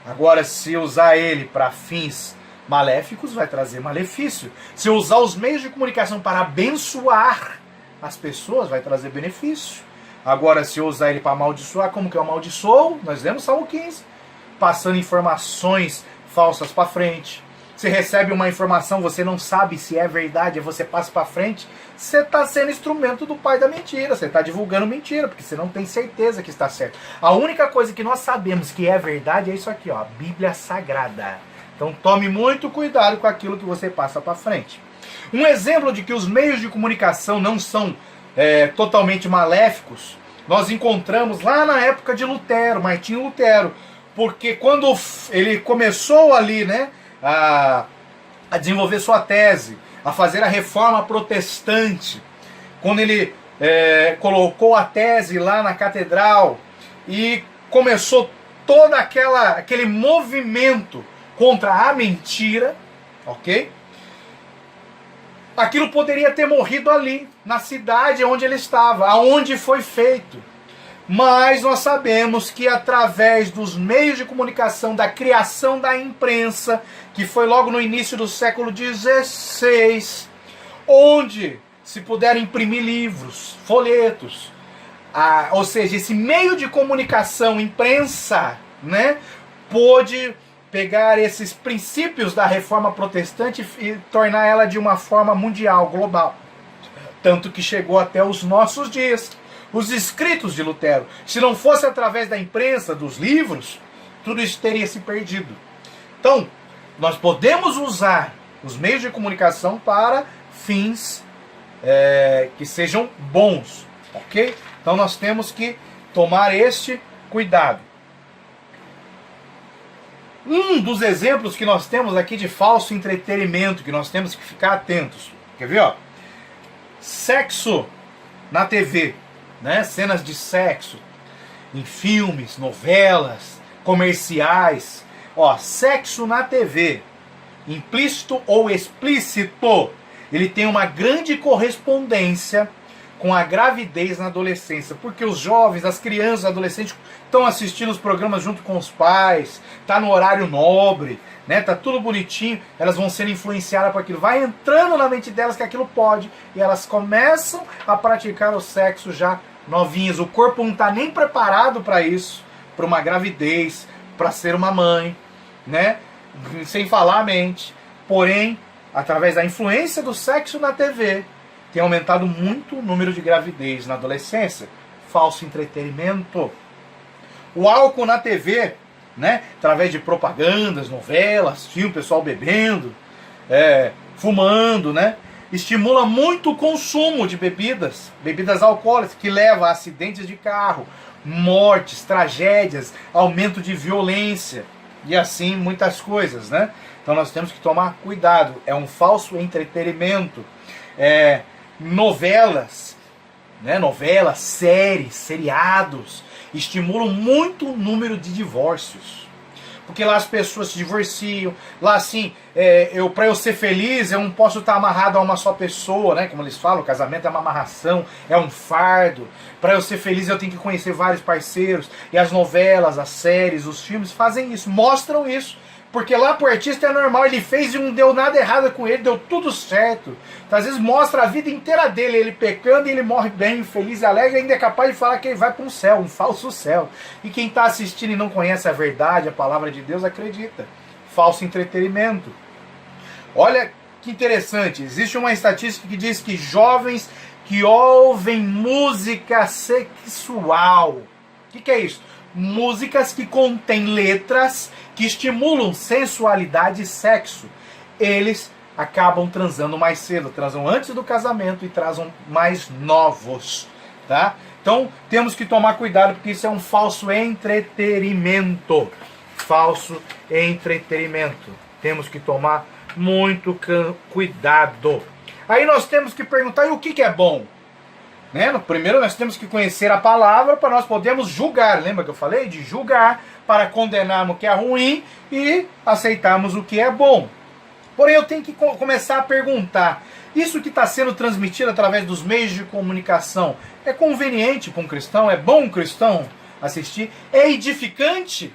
Agora, se usar ele para fins maléficos, vai trazer malefício. Se usar os meios de comunicação para abençoar as pessoas, vai trazer benefício. Agora, se eu usar ele para amaldiçoar, como que eu amaldiçoo? Nós lemos Salmo 15. Passando informações falsas para frente. Você recebe uma informação, você não sabe se é verdade, você passa para frente, você está sendo instrumento do pai da mentira, você está divulgando mentira, porque você não tem certeza que está certo. A única coisa que nós sabemos que é verdade é isso aqui, ó, a Bíblia Sagrada. Então tome muito cuidado com aquilo que você passa para frente. Um exemplo de que os meios de comunicação não são totalmente maléficos, nós encontramos lá na época de Lutero, Martinho Lutero, porque quando ele começou ali, né, a desenvolver sua tese, a fazer a reforma protestante, quando ele colocou a tese lá na catedral e começou todo aquele movimento contra a mentira, ok? Aquilo poderia ter morrido ali, na cidade onde ele estava, aonde foi feito. Mas nós sabemos que através dos meios de comunicação, da criação da imprensa, que foi logo no início do século XVI, onde se puderam imprimir livros, folhetos, ou seja, esse meio de comunicação, imprensa, né, pôde pegar esses princípios da reforma protestante e tornar ela de uma forma mundial, global. Tanto que chegou até os nossos dias. Os escritos de Lutero. Se não fosse através da imprensa, dos livros, tudo isso teria se perdido. Então, nós podemos usar os meios de comunicação para fins que sejam bons, ok? Então nós temos que tomar este cuidado. Um dos exemplos que nós temos aqui de falso entretenimento, que nós temos que ficar atentos. Quer ver, ó? Sexo na TV. Né? Cenas de sexo em filmes, novelas, comerciais. Ó, sexo na TV, implícito ou explícito, ele tem uma grande correspondência com a gravidez na adolescência, porque os jovens, as crianças, adolescentes estão assistindo os programas junto com os pais, tá no horário nobre, né? Tá tudo bonitinho, elas vão sendo influenciadas por aquilo, vai entrando na mente delas que aquilo pode, e elas começam a praticar o sexo já novinhas. O corpo não está nem preparado para isso, para uma gravidez, para ser uma mãe, né? Sem falar a mente. Porém, através da influência do sexo na TV, tem aumentado muito o número de gravidez na adolescência. Falso entretenimento. O álcool na TV, né? Através de propagandas, novelas, filme, pessoal bebendo, fumando, né? Estimula muito o consumo de bebidas alcoólicas, que leva a acidentes de carro, mortes, tragédias, aumento de violência e assim muitas coisas, né? Então nós temos que tomar cuidado. É um falso entretenimento. Novelas, né? Novelas, séries, seriados estimulam muito o número de divórcios. Porque lá as pessoas se divorciam, lá assim, para eu ser feliz, eu não posso estar amarrado a uma só pessoa, né? Como eles falam, o casamento é uma amarração, é um fardo. Para eu ser feliz eu tenho que conhecer vários parceiros. E as novelas, as séries, os filmes fazem isso, mostram isso. Porque lá pro artista é normal, ele fez e não deu nada errado com ele, deu tudo certo. Então, às vezes mostra a vida inteira dele, ele pecando e ele morre bem, feliz e alegre, e ainda é capaz de falar que ele vai para um céu, um falso céu. E quem está assistindo e não conhece a verdade, a palavra de Deus, acredita. Falso entretenimento. Olha que interessante, existe uma estatística que diz que jovens que ouvem música sexual. O que é isso? Músicas que contêm letras que estimulam sensualidade e sexo. Eles acabam transando mais cedo, transam antes do casamento e transam mais novos, tá? Então temos que tomar cuidado porque isso é um falso entretenimento. Falso entretenimento. Temos que tomar muito cuidado. Aí nós temos que perguntar, e o que é bom? Né? Primeiro nós temos que conhecer a palavra para nós podermos julgar. Lembra que eu falei? De julgar para condenarmos o que é ruim e aceitarmos o que é bom. Porém eu tenho que começar a perguntar, isso que está sendo transmitido através dos meios de comunicação é conveniente para um cristão? É bom um cristão assistir? É edificante?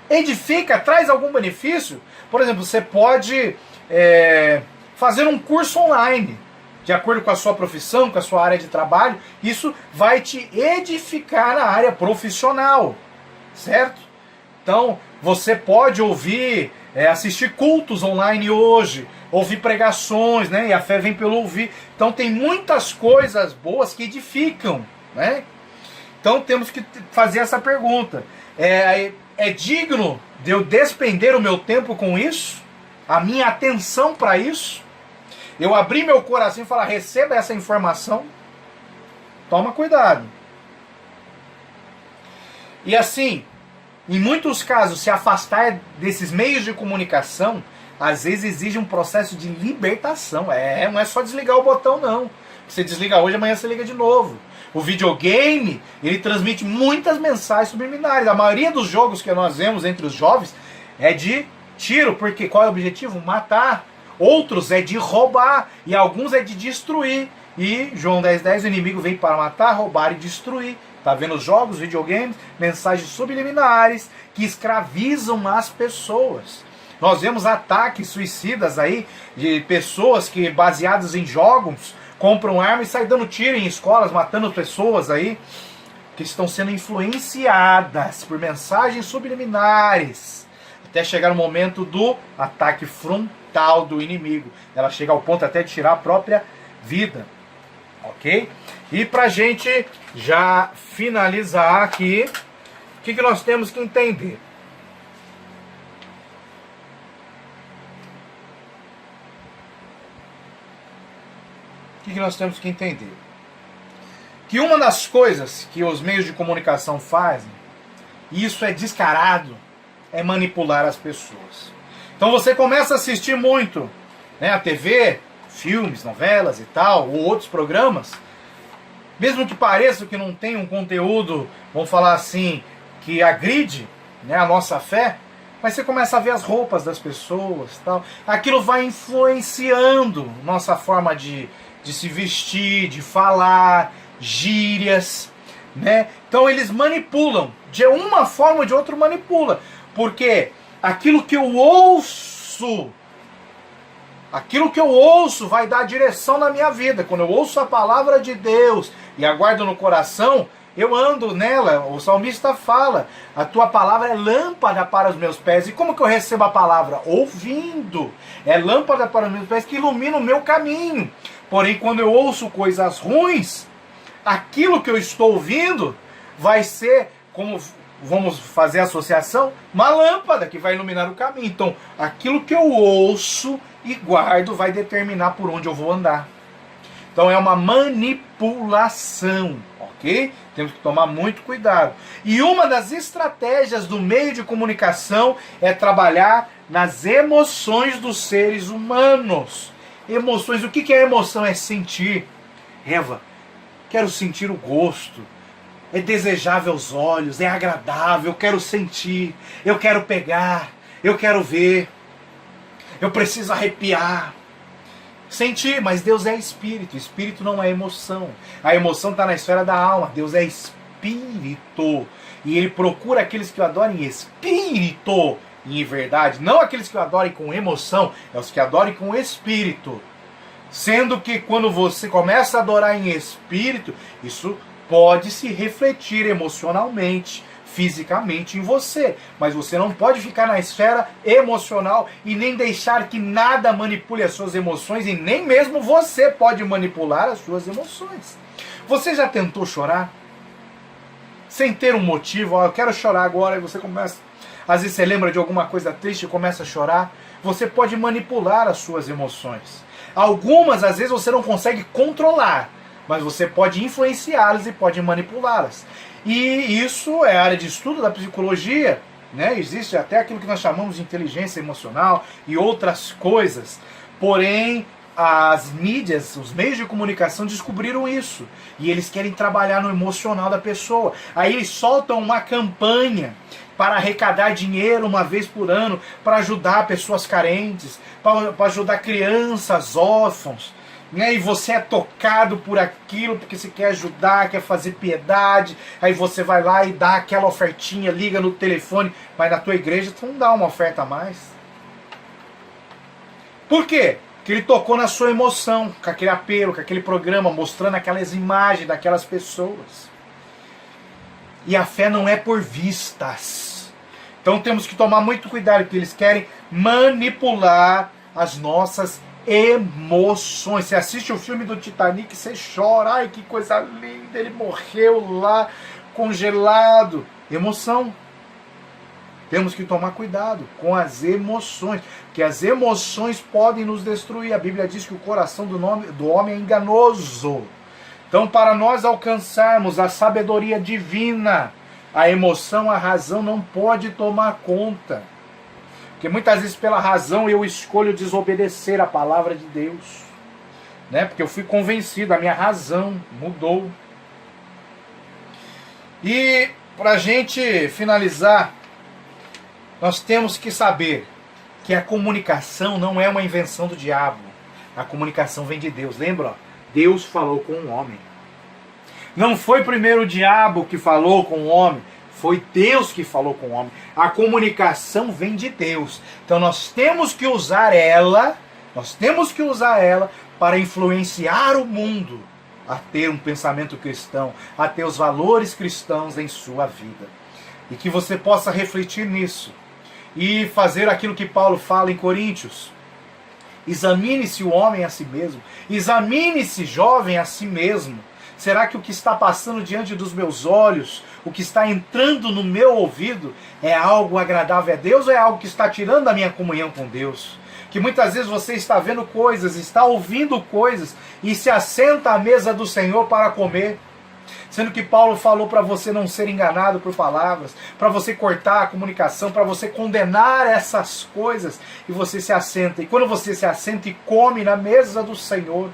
Edifica? Traz algum benefício? Por exemplo, você pode fazer um curso online de acordo com a sua profissão, com a sua área de trabalho. Isso vai te edificar na área profissional, certo? Então você pode ouvir, assistir cultos online hoje, ouvir pregações, né? E a fé vem pelo ouvir. Então tem muitas coisas boas que edificam, né? Então temos que fazer essa pergunta. É digno de eu despender o meu tempo com isso? A minha atenção para isso? Eu abrir meu coração e falar, receba essa informação? Toma cuidado. E assim, em muitos casos, se afastar desses meios de comunicação, às vezes exige um processo de libertação. Não é só desligar o botão, não. Você desliga hoje, amanhã você liga de novo. O videogame, ele transmite muitas mensagens subliminares. A maioria dos jogos que nós vemos entre os jovens é de tiro, porque qual é o objetivo? Matar. Outros é de roubar, e alguns é de destruir. E João 10,10, o inimigo vem para matar, roubar e destruir. Tá vendo os jogos, videogames, mensagens subliminares que escravizam as pessoas. Nós vemos ataques suicidas aí de pessoas que, baseadas em jogos, compram arma e saem dando tiro em escolas, matando pessoas aí que estão sendo influenciadas por mensagens subliminares, até chegar o momento do ataque frontal do inimigo. Ela chega ao ponto até de tirar a própria vida. Ok? E pra gente já finalizar aqui, o que nós temos que entender? O que nós temos que entender? Que uma das coisas que os meios de comunicação fazem, e isso é descarado, é manipular as pessoas. Então você começa a assistir muito, né, a TV, filmes, novelas e tal, ou outros programas, mesmo que pareça que não tem um conteúdo, vamos falar assim, que agride, né, a nossa fé, mas você começa a ver as roupas das pessoas, tal. Aquilo vai influenciando nossa forma de se vestir, de falar, gírias, né? Então eles manipulam, de uma forma ou de outra manipula, porque aquilo que eu ouço vai dar direção na minha vida. Quando eu ouço a palavra de Deus e aguardo no coração, eu ando nela. O salmista fala, a tua palavra é lâmpada para os meus pés. E como que eu recebo a palavra? Ouvindo. É lâmpada para os meus pés que ilumina o meu caminho. Porém, quando eu ouço coisas ruins, aquilo que eu estou ouvindo vai ser, como vamos fazer a associação, uma lâmpada que vai iluminar o caminho. Então, aquilo que eu ouço e guardo vai determinar por onde eu vou andar. Então, é uma manipulação, ok? ok? Temos que tomar muito cuidado. E uma das estratégias do meio de comunicação é trabalhar nas emoções dos seres humanos. Emoções, o que é emoção? É sentir. Eva, quero sentir o gosto. É desejável aos olhos, é agradável, eu quero sentir, eu quero pegar, eu quero ver, eu preciso arrepiar. Sentir, mas Deus é espírito, espírito não é emoção. A emoção está na esfera da alma, Deus é espírito. E Ele procura aqueles que o adorem em espírito e em verdade. Não aqueles que o adorem com emoção, é os que adorem com espírito. Sendo que quando você começa a adorar em espírito, isso pode se refletir emocionalmente, fisicamente em você, mas você não pode ficar na esfera emocional e nem deixar que nada manipule as suas emoções, e nem mesmo você pode manipular as suas emoções. Você já tentou chorar? Sem ter um motivo, eu quero chorar agora, e você começa, às vezes você lembra de alguma coisa triste e começa a chorar. Você pode manipular as suas emoções. Algumas, às vezes, você não consegue controlar, mas você pode influenciá-las e pode manipulá-las. E isso é a área de estudo da psicologia, né? Existe até aquilo que nós chamamos de inteligência emocional e outras coisas. Porém, as mídias, os meios de comunicação descobriram isso. E eles querem trabalhar no emocional da pessoa. Aí eles soltam uma campanha para arrecadar dinheiro uma vez por ano, para ajudar pessoas carentes, para ajudar crianças órfãos. E você é tocado por aquilo, porque você quer ajudar, quer fazer piedade, aí você vai lá e dá aquela ofertinha, liga no telefone, mas na tua igreja tu não dá uma oferta a mais. Por quê? Porque ele tocou na sua emoção, com aquele apelo, com aquele programa, mostrando aquelas imagens daquelas pessoas. E a fé não é por vistas. Então temos que tomar muito cuidado, porque eles querem manipular as nossas emoções. Você assiste o filme do Titanic, você chora, ai que coisa linda, ele morreu lá congelado. Emoção. Temos que tomar cuidado com as emoções, porque as emoções podem nos destruir. A Bíblia diz que o coração do homem é enganoso. Então, para nós alcançarmos a sabedoria divina, a emoção, a razão não pode tomar conta. Porque muitas vezes pela razão eu escolho desobedecer a palavra de Deus, né? Porque eu fui convencido, a minha razão mudou. E para a gente finalizar, nós temos que saber que a comunicação não é uma invenção do diabo. A comunicação vem de Deus. Lembra? Deus falou com o homem. Não foi primeiro o diabo que falou com o homem. Foi Deus que falou com o homem. A comunicação vem de Deus. Então nós temos que usar ela, para influenciar o mundo a ter um pensamento cristão, a ter os valores cristãos em sua vida. E que você possa refletir nisso e fazer aquilo que Paulo fala em Coríntios. Examine-se o homem a si mesmo. Examine-se, jovem, a si mesmo. Será que o que está passando diante dos meus olhos, o que está entrando no meu ouvido, é algo agradável a Deus ou é algo que está tirando a minha comunhão com Deus? Que muitas vezes você está vendo coisas, está ouvindo coisas e se assenta à mesa do Senhor para comer. Sendo que Paulo falou para você não ser enganado por palavras, para você cortar a comunicação, para você condenar essas coisas, e você se assenta. E quando você se assenta e come na mesa do Senhor,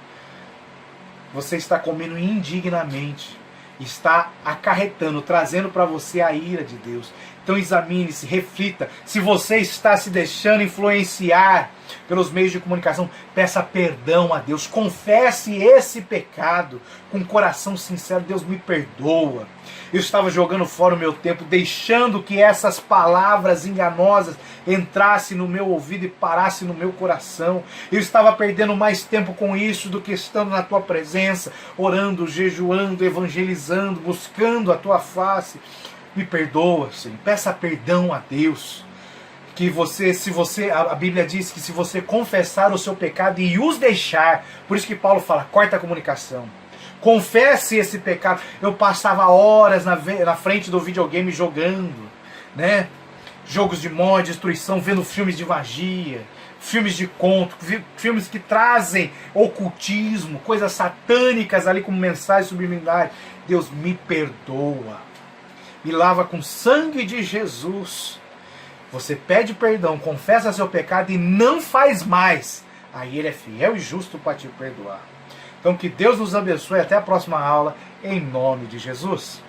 você está comendo indignamente, está acarretando, trazendo para você a ira de Deus. Então examine-se, reflita. Se você está se deixando influenciar pelos meios de comunicação, peça perdão a Deus. Confesse esse pecado com um coração sincero. Deus, me perdoa. Eu estava jogando fora o meu tempo, deixando que essas palavras enganosas entrassem no meu ouvido e parassem no meu coração. Eu estava perdendo mais tempo com isso do que estando na tua presença, orando, jejuando, evangelizando, buscando a tua face. Me perdoa, Senhor. Peça perdão a Deus. Que a Bíblia diz que se você confessar o seu pecado e os deixar, por isso que Paulo fala, corta a comunicação. Confesse esse pecado. Eu passava horas na frente do videogame jogando, né? Jogos de morte, destruição, vendo filmes de magia, filmes de conto, filmes que trazem ocultismo, coisas satânicas ali como mensagem subliminar. Deus me perdoa, me lava com o sangue de Jesus. Você pede perdão, confessa seu pecado e não faz mais. Aí Ele é fiel e justo para te perdoar. Então que Deus nos abençoe. Até a próxima aula, em nome de Jesus.